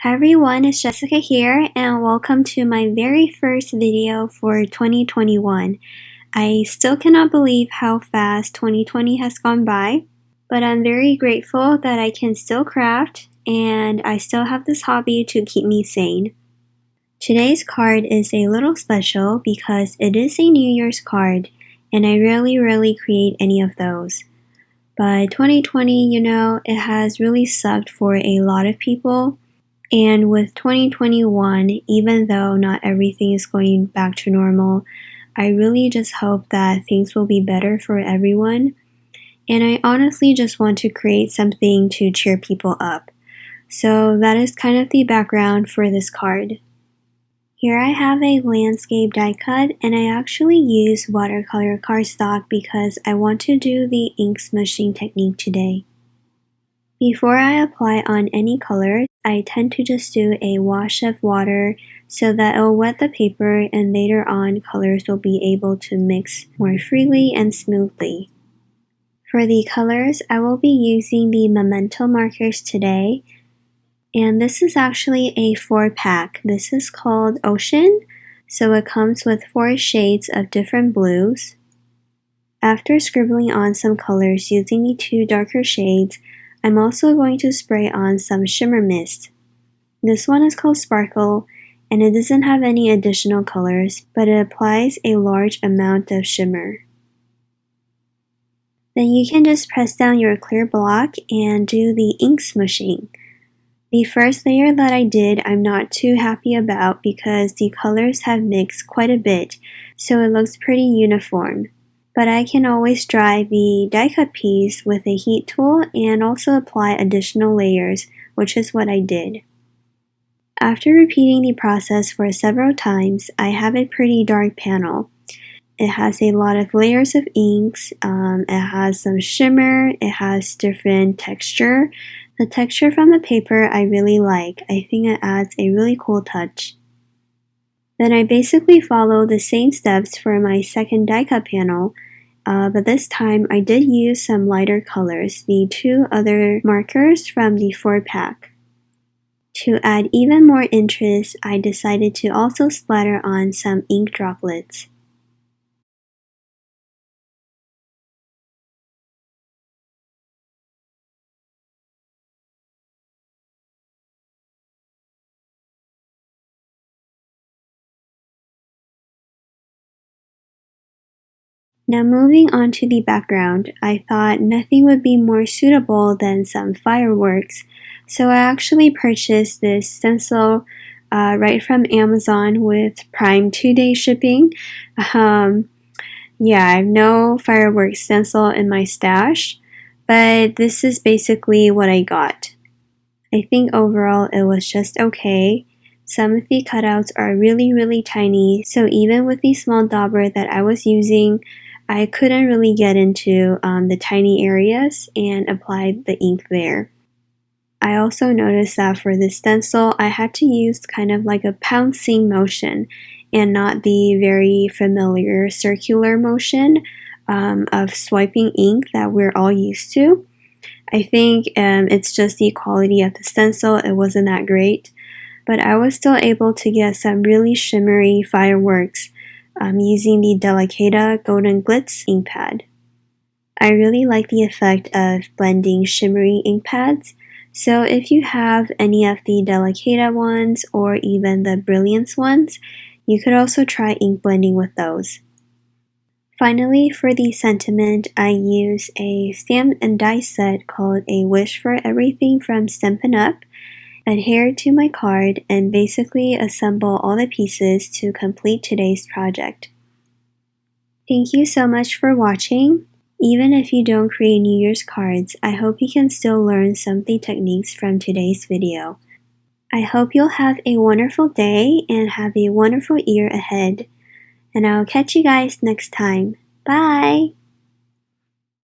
Hi everyone, it's Jessica here and welcome to my very first video for 2021. I still cannot believe how fast 2020 has gone by, but I'm very grateful that I can still craft and I still have this hobby to keep me sane. Today's card is a little special because it is a New Year's card and I rarely create any of those. But 2020, it has really sucked for a lot of people. And with 2021, even though not everything is going back to normal, I really just hope that things will be better for everyone. And I honestly just want to create something to cheer people up. So that is kind of the background for this card. Here I have a landscape die cut, and I actually use watercolor cardstock because I want to do the ink smooshing technique today. Before I apply on any color, I tend to just do a wash of water so that it will wet the paper and later on colors will be able to mix more freely and smoothly. For the colors, I will be using the Memento markers today, and this is actually a 4-pack. This is called Ocean, so it comes with 4 shades of different blues. After scribbling on some colors using the 2 darker shades, I'm also going to spray on some shimmer mist. This one is called Sparkle, and it doesn't have any additional colors, but it applies a large amount of shimmer. Then you can just press down your clear block and do the ink smooshing. The first layer that I did, I'm not too happy about because the colors have mixed quite a bit, so it looks pretty uniform. But I can always dry the die cut piece with a heat tool and also apply additional layers, which is what I did. After repeating the process for several times, I have a pretty dark panel. It has a lot of layers of inks, it has some shimmer, it has different texture. The texture from the paper I really like. I think it adds a really cool touch. Then I basically follow the same steps for my second die cut panel, but this time I did use some lighter colors, the 2 other markers from the 4-pack. To add even more interest, I decided to also splatter on some ink droplets. Now moving on to the background, I thought nothing would be more suitable than some fireworks, so I actually purchased this stencil right from Amazon with Prime 2-day shipping. Yeah, I have no fireworks stencil in my stash, but this is basically what I got. I think overall it was just okay. Some of the cutouts are really tiny, so even with the small dauber that I was using, I couldn't really get into the tiny areas and apply the ink there. I also noticed that for this stencil, I had to use kind of like a pouncing motion and not the very familiar circular motion of swiping ink that we're all used to. I think it's just the quality of the stencil, it wasn't that great, but I was still able to get some really shimmery fireworks using the Delicata Golden Glitz ink pad. I really like the effect of blending shimmery ink pads, so if you have any of the Delicata ones or even the Brilliance ones, you could also try ink blending with those. Finally, for the sentiment, I use a stamp and die set called A Wish for Everything from Stampin' Up!, adhere to my card, and basically assemble all the pieces to complete today's project. Thank you so much for watching. Even if you don't create New Year's cards, I hope you can still learn some of the techniques from today's video. I hope you'll have a wonderful day and have a wonderful year ahead. And I'll catch you guys next time. Bye!